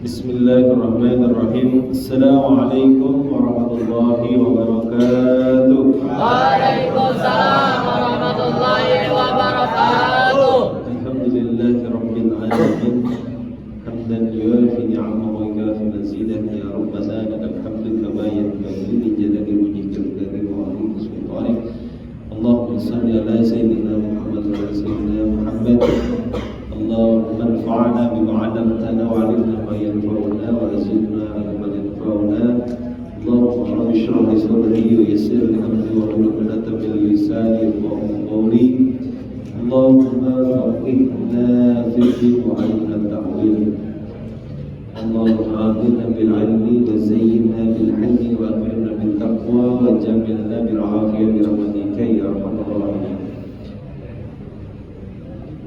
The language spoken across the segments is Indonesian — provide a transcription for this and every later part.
Bismillahirrahmanirrahim. Assalamualaikum warahmatullahi wabarakatuh. Waalaikumsalam warahmatullahi wabarakatuh. Alhamdulillahirabbil alamin. Hamdan yuwafi ni'amahu wa yukafi mazidah. Ya Rabbana lakal hamdu kama yanbaghi li jalali wajhikal karim wa 'azimi sultanik. Allahumma shalli ala sayyidina Muhammad wa ala sayyidina Muhammad. اللهم انفعنا بما علمتنا وعلمنا ما ينفعنا وزدنا علما ينفعنا. اللهم رب اشرح لي صدري ويسر لي امري واحلل عقدة من لساني يفقهوا قولي. اللهم فقهنا في الدين وعلمنا التأويل. اللهم آمنا بالعلم وزينا بالحلم وأكرمنا بالتقوى وجملنا بالعافية برحمتك يا أرحم الراحمين.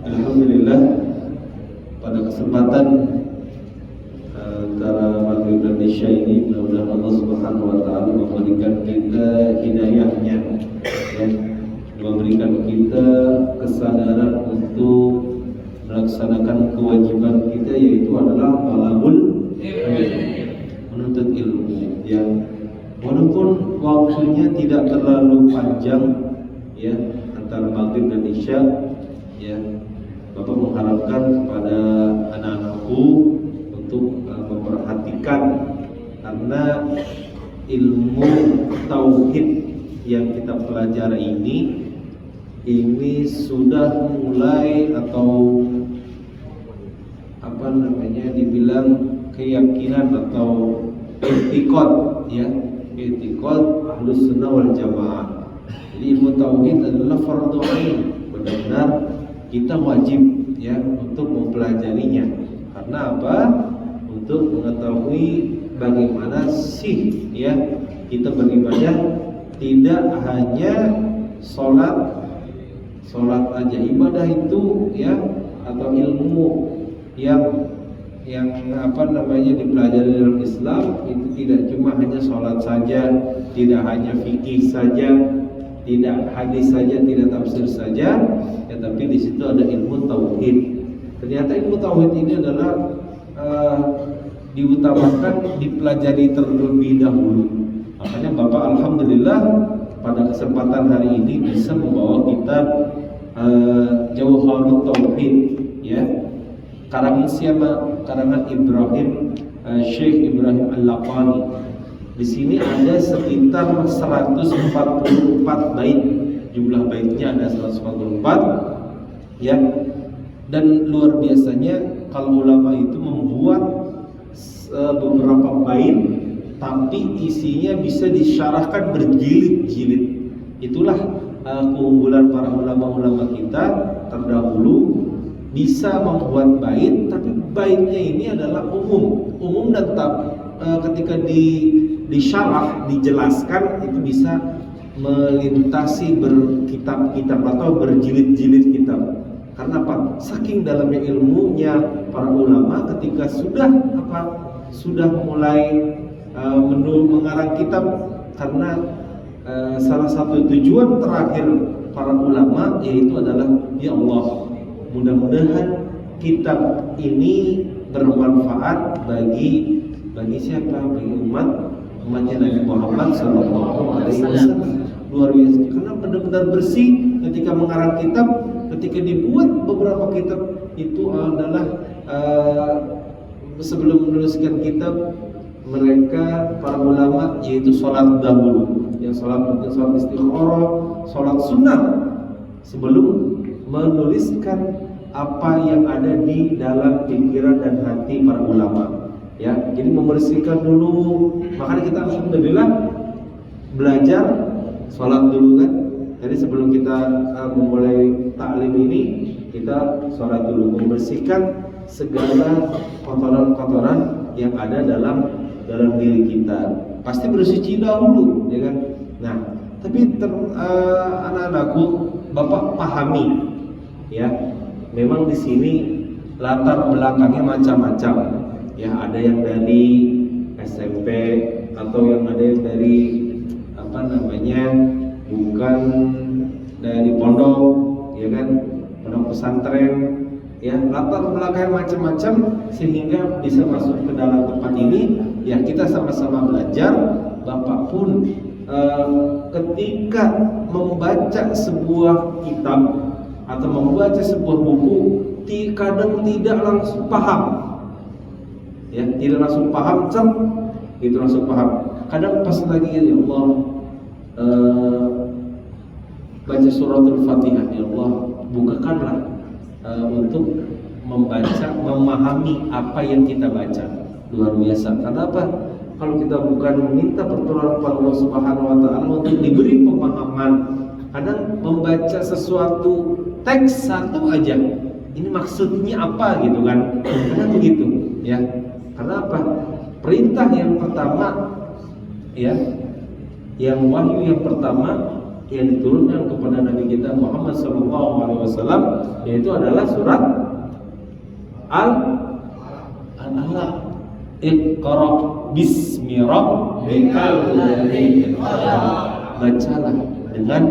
Alhamdulillah, pada kesempatan antara maghrib dan isya ini mudah-mudahan Allah Subhanahu wa taala memberikan kita hidayahnya, ya, memberikan kita kesadaran untuk melaksanakan kewajiban kita, yaitu adalah talabul ilmi, menuntut ilmu, ya. Walaupun waktunya tidak terlalu panjang, ya, antara maghrib dan isya, ya. Bapak mengharapkan kepada anak-anakku untuk memperhatikan, karena ilmu tauhid yang kita pelajari ini sudah mulai, atau dibilang keyakinan atau i'tiqad, ya, i'tiqad Ahlus Sunnah wal Jamaah. Jadi ilmu tauhid adalah fardhu ain, benar-benar kita wajib, ya, untuk mempelajarinya. Karena apa? Untuk mengetahui bagaimana sih, ya, kita beribadah, tidak hanya sholat aja. Ibadah itu, ya, atau ilmu yang dipelajari dalam Islam itu tidak cuma hanya sholat saja, tidak hanya fikih saja, tidak hadis saja, tidak tafsir saja, ya, tapi di situ ada ilmu tauhid. Ternyata ilmu tauhid ini adalah diutamakan dipelajari terlebih dahulu. Makanya Bapak alhamdulillah pada kesempatan hari ini bisa membawa kitab Jawharut Tauhid, ya. Karangan siapa? Karangan Syekh Ibrahim Al-Laqani. Di sini ada sekitar 144 bait. Jumlah baitnya ada 144, ya. Dan luar biasanya kalau ulama itu membuat beberapa bait, tapi isinya bisa disyarahkan berjilid-jilid. Itulah keunggulan para ulama-ulama kita terdahulu, bisa membuat bait, tapi baitnya ini adalah umum dan ketika disyarah, dijelaskan, itu bisa melintasi berkitab-kitab atau berjilid-jilid kitab. Karena apa? Saking dalamnya ilmunya para ulama, ketika sudah mulai mengarang kitab, karena salah satu tujuan terakhir para ulama yaitu adalah, ya Allah, mudah-mudahan kitab ini bermanfaat bagi siapa? Bagi umatnya Nabi Muhammad SAW. Luar biasa, karena benar-benar bersih ketika mengarang kitab. Ketika dibuat beberapa kitab itu adalah sebelum menuliskan kitab, mereka para ulama yaitu sholat dahulu, yang sholat istikharah, sholat sunnah, sebelum menuliskan apa yang ada di dalam pikiran dan hati para ulama, ya. Jadi membersihkan dulu. Makanya kita alhamdulillah belajar sholat dulu, kan. Jadi sebelum kita memulai taklim ini, kita sholat dulu, membersihkan segala kotoran-kotoran yang ada dalam diri kita. Pasti bersuci dahulu, ya kan. Nah, tapi anak-anakku, Bapak pahami, ya. Memang di sini latar belakangnya macam-macam, ya. Ada yang dari SMP, atau yang ada yang dari bukan dari pondok, ya kan, pondok pesantren, ya latar belakang macam-macam sehingga bisa masuk ke dalam tempat ini. Ya kita sama-sama belajar. Bapak pun ketika membaca sebuah kitab atau membaca sebuah buku kadang tidak langsung paham, ya tidak langsung paham, gitu langsung paham. Kadang pas lagi ya Allah baca suratul Fatihah, ya Allah bukakanlah untuk membaca, memahami apa yang kita baca. Luar biasa. Karena apa? Kalau kita bukan meminta pertolongan kepada Allah Subhanahu wa taala untuk diberi pemahaman, kadang membaca sesuatu teks satu aja, ini maksudnya apa gitu kan? Karena begitu, ya. Karena apa? Perintah yang pertama, ya, yang wahyu yang pertama yang diturunkan kepada Nabi kita Muhammad SAW yaitu adalah surat Al-Alaq. Iqra bismi rabbikal ladzi khalaq. Bacalah dengan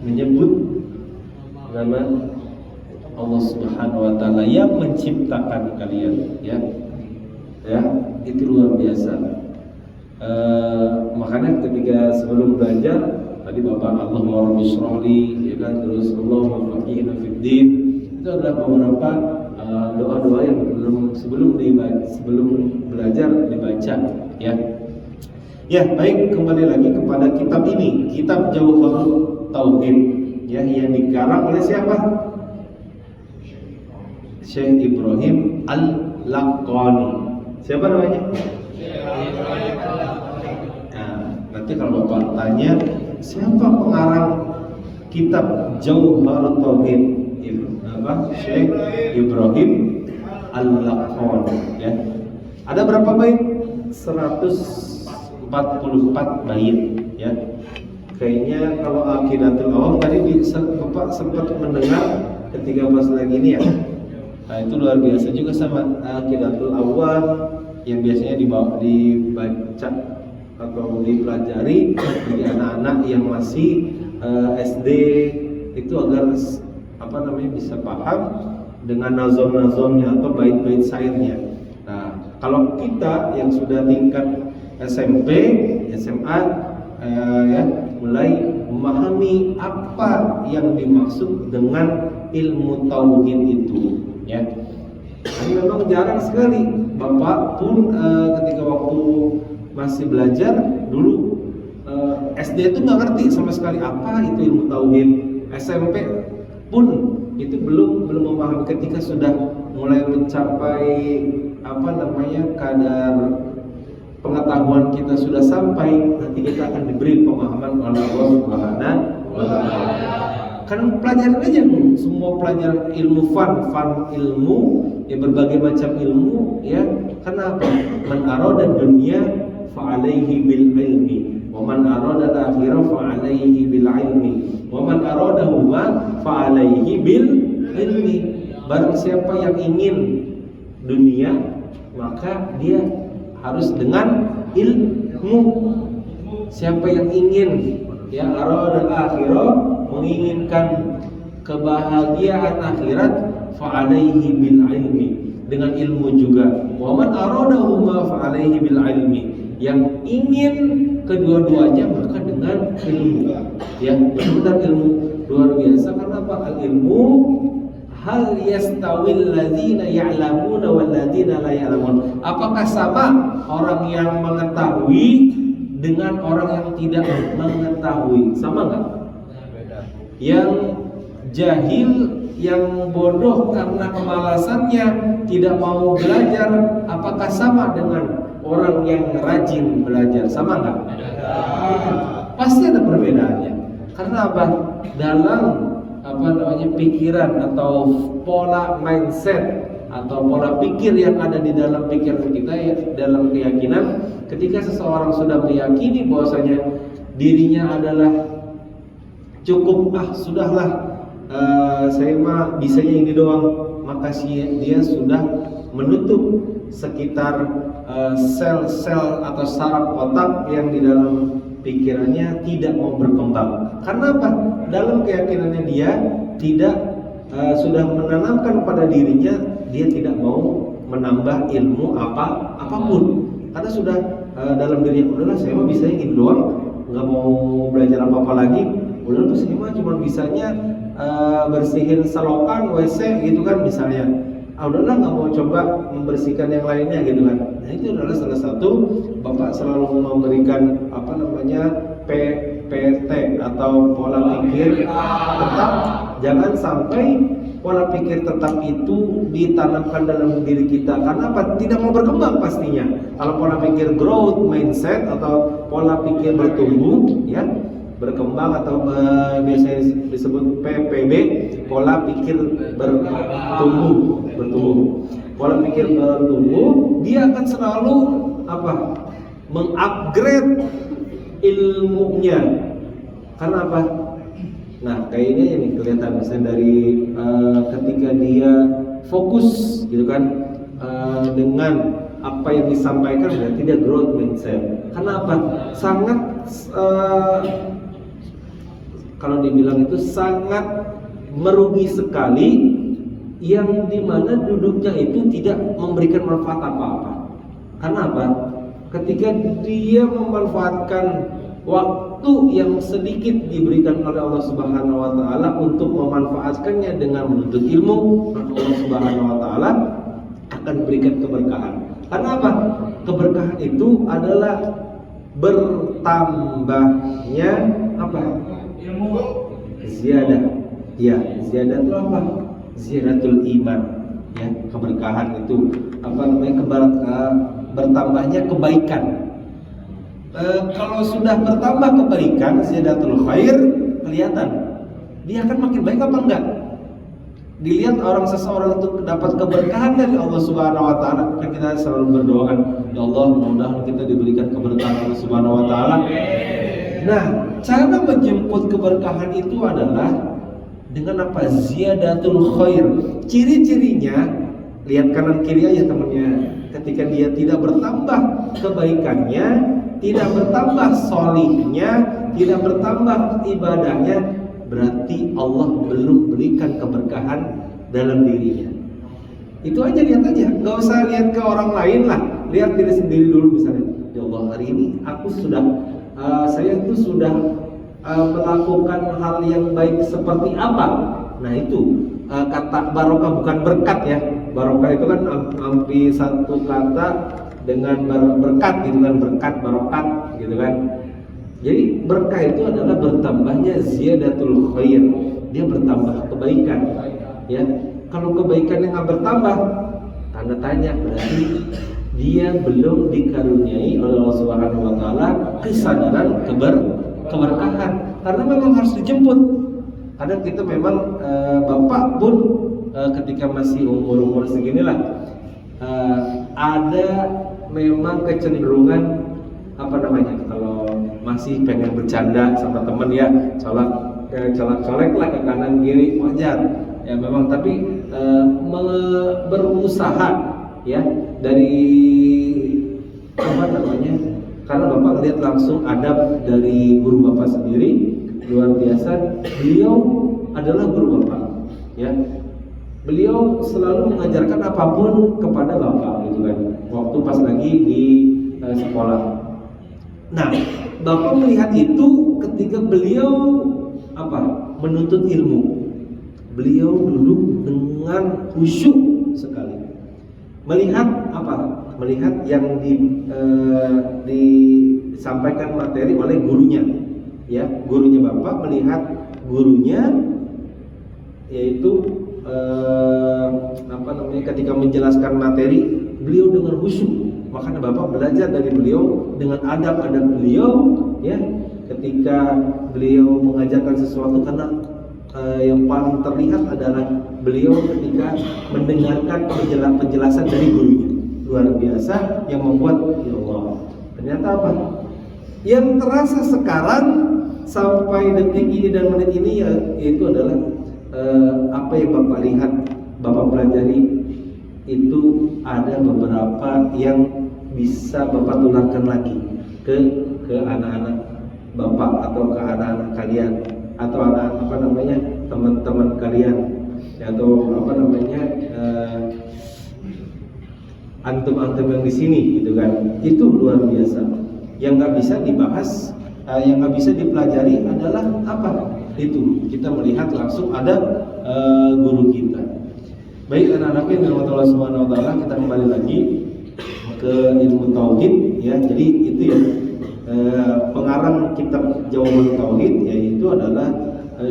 menyebut nama Allah Subhanahu wa taala yang menciptakan kalian, ya. Ya, itu luar biasa. Makanya ketika sebelum belajar tadi Bapak Allahumma rabbi shrahli, ya kan, terus Allahumma faqihna fid din, itu adalah beberapa doa-doa yang sebelum belajar dibaca, ya. Ya, baik, kembali lagi kepada kitab ini, kitab Jauharut Tauhid, ya, yang dikarang oleh siapa? Syekh Ibrahim Al-Laqani. Siapa namanya? Nah, nanti kalau Bapak tanya siapa pengarang kitab Jauharut Tauhid, Syekh Ibrahim Al-Laqani, ya. Ada berapa bait? 144 bait, ya. Kayaknya kalau Aqidatul Awam tadi Bapak sempat mendengar ketika pas lagi ini, ya. Nah, itu luar biasa juga sama Aqidatul Awam yang biasanya dibaca atau dipelajari bagi anak-anak yang masih SD itu agar bisa paham dengan nazom-nazomnya atau bait-bait syairnya. Nah, kalau kita yang sudah tingkat SMP, SMA, ya, mulai memahami apa yang dimaksud dengan ilmu tauhid itu, ya. Ini memang jarang sekali. Bapak pun ketika waktu masih belajar dulu SD itu nggak ngerti sama sekali apa itu ilmu tauhid. SMP pun itu belum memahami. Ketika sudah mulai mencapai kadar pengetahuan kita sudah sampai, nanti kita akan diberi pemahaman oleh Allah Subhanahu wa taala. Kan pelajaran aja semua pelajaran ilmu fun ilmu, ya, berbagai macam ilmu, ya. Kenapa? Man arada dunya fa alaihi bil ilmi wa man arada al-akhirah fa alaihi bil ilmi wa man aradahuma fa alaihi bil ilmi. Barang siapa yang ingin dunia, maka dia harus dengan ilmu. Siapa yang ingin, ya, arada al-akhirah, menginginkan kebahagiaan akhirat, fa alaihi bil ilmi, dengan ilmu juga. Wa man aradahuma fa alaihi bil ilmi, yang ingin kedua-duanya maka dengan ilmu, ya, benar ilmu. Luar biasa. Karena apa? Al ilmu hal yastawil ladzina ya'lamuna wal ladzina la ya'lamun. Apakah sama orang yang mengetahui dengan orang yang tidak mengetahui? Sama enggak? Yang jahil, yang bodoh karena kemalasannya tidak mau belajar, apakah sama dengan orang yang rajin belajar? Sama enggak? Pasti ada perbedaannya. Karena apa? Dalam pikiran atau pola mindset atau pola pikir yang ada di dalam pikiran kita, ya, dalam keyakinan, ketika seseorang sudah meyakini bahwasanya dirinya adalah cukup, sudahlah, saya mah bisanya ini doang, maka dia sudah menutup sekitar sel-sel atau saraf otak yang di dalam pikirannya tidak mau berkembang. Karena apa? Dalam keyakinannya dia tidak sudah menanamkan pada dirinya dia tidak mau menambah ilmu apapun, karena sudah dalam dirinya udahlah saya mah bisa gini doang, nggak mau belajar apa-apa lagi. Udahlah saya mah cuma bisanya bersihin selokan WC gitu kan misalnya. Udahlah nggak mau coba membersihkan yang lainnya gitu kan. Nah itu adalah salah satu Bapak selalu memberikan PT atau pola pikir tetap. Jangan sampai pola pikir tetap itu ditanamkan dalam diri kita, karena apa? Tidak mau berkembang pastinya. Kalau pola pikir growth mindset atau pola pikir bertumbuh, ya berkembang atau biasanya disebut PPB, pola pikir bertumbuh. Pola pikir bertumbuh, dia akan selalu mengupgrade ilmunya. Karena apa? Nah, kayaknya ini kelihatan misalnya dari ketika dia fokus gitu kan dengan apa yang disampaikan, berarti dia growth mindset. Karena apa? Sangat kalau dibilang itu sangat merugi sekali yang dimana duduknya itu tidak memberikan manfaat apa-apa. Karena apa? Ketika dia memanfaatkan waktu yang sedikit diberikan oleh Allah Subhanahu wa taala untuk memanfaatkannya dengan menuntut ilmu, Allah Subhanahu wa taala akan berikan keberkahan. Karena apa? Keberkahan itu adalah bertambahnya ilmu ziyadah. Ya, ziyadah itu apa? Ziyadatul iman. Ya, keberkahan itu bertambahnya kebaikan. Kalau sudah bertambah kebaikan, ziyadatul khair, kelihatan dia akan makin baik apa enggak? Dilihat seseorang itu dapat keberkahan dari Allah Subhanahu wa taala, kan kita selalu berdoa, ya Allah, mudah-mudahan kita diberikan keberkahan Allah Subhanahu wa taala. Nah, cara menjemput keberkahan itu adalah dengan apa? Ziyadatul khair. Ciri-cirinya lihat kanan kiri aja temannya. Ketika dia tidak bertambah kebaikannya, tidak bertambah solihnya, tidak bertambah ibadahnya, berarti Allah belum berikan keberkahan dalam dirinya. Itu aja, lihat aja, nggak usah lihat ke orang lain lah, lihat diri sendiri dulu. Misalnya, ya Allah, hari ini aku saya itu sudah melakukan hal yang baik seperti apa. Nah itu kata barokah bukan berkat ya. Barokah itu kan hampir satu kata dengan berkat gitu kan, berkat barokat gitu kan. Jadi berkah itu adalah bertambahnya ziyadatul khair, dia bertambah kebaikan ya. Kalau kebaikannya nggak bertambah, tanda tanya, berarti dia belum dikaruniai oleh Allah Subhanahu wa taala kesadaran keberkahan. Karena memang harus dijemput. Kadang kita memang bapak pun ketika masih umur seginilah ada memang kecenderungan kalau masih pengen bercanda sama temen ya, colek lah ke kanan kiri, wajar ya memang. Tapi berusaha ya dari karena bapak lihat langsung adab dari guru bapak sendiri luar biasa. Beliau adalah guru bapak ya. Beliau selalu mengajarkan apapun kepada bapak gitu kan, waktu pas lagi di sekolah. Nah, bapak melihat itu ketika beliau menuntut ilmu. Beliau duduk dengan khusyuk sekali. Melihat melihat yang disampaikan materi oleh gurunya. Ya, gurunya bapak melihat gurunya, yaitu ketika menjelaskan materi, beliau dengan khusyuk. Makanya bapak belajar dari beliau dengan adab-adab beliau ya. Ketika beliau mengajarkan sesuatu, karena yang paling terlihat adalah beliau ketika mendengarkan penjelasan dari gurunya. Luar biasa, yang membuat ya Allah, ternyata yang terasa sekarang sampai detik ini dan menit ini yaitu adalah apa yang bapak lihat, bapak pelajari itu ada beberapa yang bisa bapak tularkan lagi ke anak-anak bapak atau ke anak-anak kalian atau teman-teman kalian. atau apa namanya antum-antum yang di sini gitu kan, itu luar biasa. Yang nggak bisa dibahas, yang nggak bisa dipelajari adalah apa? Itu kita melihat langsung ada guru kita. Baik anak-anakku yang dirahmati Allah Subhanahu Wa Taala, kita kembali lagi ke ilmu tauhid ya. Jadi itu ya pengarang kitab Jawahirul Tauhid yaitu adalah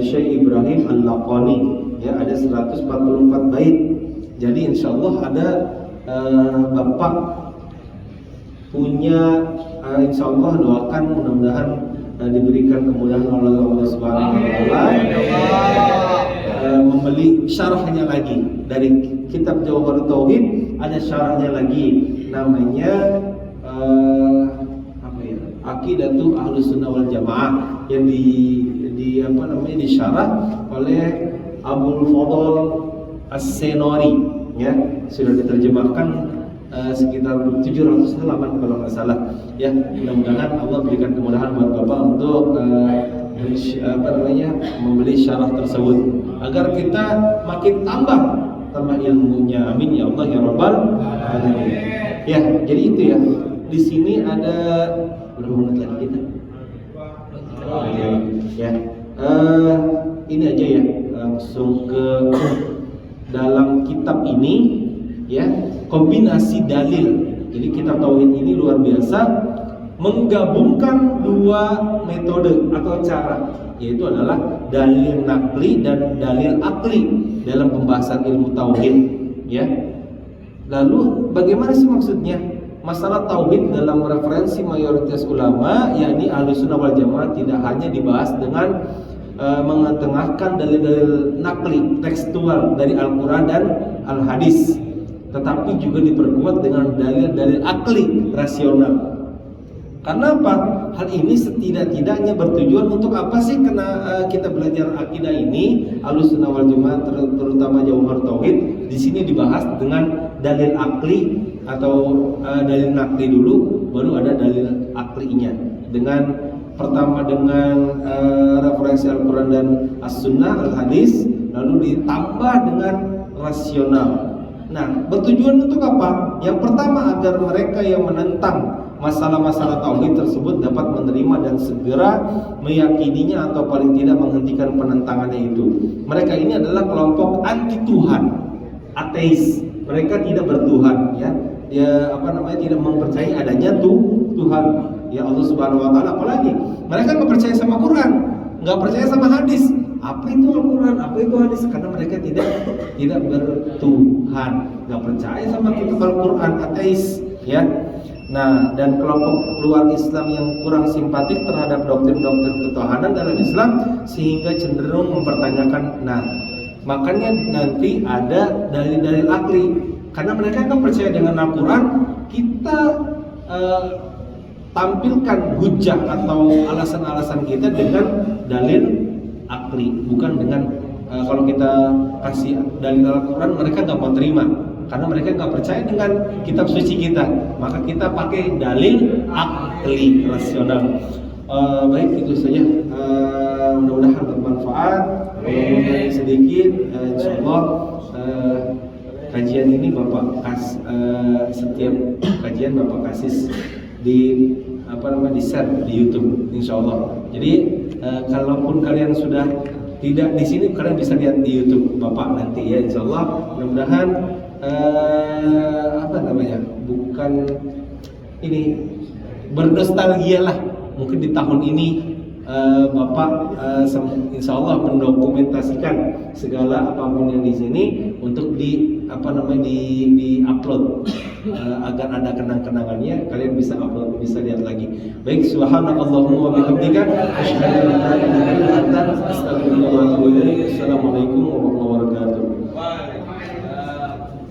Syekh Ibrahim Al-Laqani ya, ada 144 bait. Jadi insyaallah ada Bapak punya insyaallah doakan mudah-mudahan diberikan kemudahan oleh Allah Subhanahu wa taala membeli syarahnya lagi dari kitab Jawahirul Tauhid. Ada syarahnya lagi namanya apa ya, Aqidatu Ahlussunnah wal Jamaah yang di apa namanya disyarah oleh Abdul Fadl As-Senori ya, sudah diterjemahkan sekitar 700 halaman kalau nggak salah ya. Mudah-mudahan Allah berikan kemudahan buat Bapak untuk apa namanya membeli syarah tersebut agar kita makin tambah ilmunya. Amin ya Allah ya Rabbal alamin. Ya, jadi itu ya. Di sini ada berapa menit lagi kita? Ya. Ini aja ya, langsung ke dalam kitab ini ya, kombinasi dalil. Jadi kitab tauhid ini luar biasa, menggabungkan dua metode atau cara, yaitu adalah dalil nakli dan dalil akli dalam pembahasan ilmu tauhid ya. Lalu bagaimana sih maksudnya? Masalah tauhid dalam referensi mayoritas ulama yakni Ahlussunnah wal Jamaah tidak hanya dibahas dengan mengetengahkan dalil-dalil nakli tekstual dari Al-Quran dan Al-Hadis, tetapi juga diperkuat dengan dalil-dalil akli rasional. Karena apa? Hal ini setidak-tidaknya bertujuan untuk apa sih kita belajar akidah ini Ahlussunnah wal Jamaah, terutama Jawahirul Tauhid. Di sini dibahas dengan dalil akli atau dalil nakli dulu, baru ada dalil aklinya. Pertama dengan referensi Al-Quran dan As-Sunnah, Al-Hadis, lalu ditambah dengan rasional. Nah, bertujuan untuk apa? Yang pertama agar mereka yang menentang masalah-masalah tauhid tersebut dapat menerima dan segera meyakininya atau paling tidak menghentikan penentangannya itu. Mereka ini adalah kelompok anti Tuhan, ateis. Mereka tidak bertuhan ya. Dia tidak mempercayai adanya Tuhan ya, Allah Subhanahu wa taala. Apalagi mereka nggak percaya sama Quran, nggak percaya sama hadis. Apa itu Al-Quran, apa itu hadis? Karena mereka tidak bertuhan, nggak percaya sama kitab Al-Quran, ateis ya. Nah, dan kelompok luar Islam yang kurang simpatik terhadap doktrin-doktrin ketuhanan dalam Islam sehingga cenderung mempertanyakan. Nah, makanya nanti ada dalil-dalil akli. Karena mereka nggak percaya dengan Al-Quran, kita tampilkan hujah atau alasan-alasan kita dengan dalil akli, bukan dengan kalau kita kasih dalil Al-Quran mereka nggak mau terima karena mereka nggak percaya dengan kitab suci kita, maka kita pakai dalil akli rasional. Baik, itu saja. Mudah-mudahan bermanfaat. Walaupun sedikit, insyaallah kajian ini Bapak setiap kajian Bapak kasih di di share di YouTube insyaallah. Jadi kalaupun kalian sudah tidak di sini, kalian bisa lihat di YouTube Bapak nanti ya insyaallah. Mudah-mudahan bukan ini bernostalgia lah, mungkin di tahun ini Bapak insyaallah mendokumentasikan segala apapun yang di sini untuk di upload agar ada kenang-kenangannya, kalian bisa upload, bisa lihat lagi. Baik, subhanakallahumma wa bihamdika asyhadu an la ilaha illa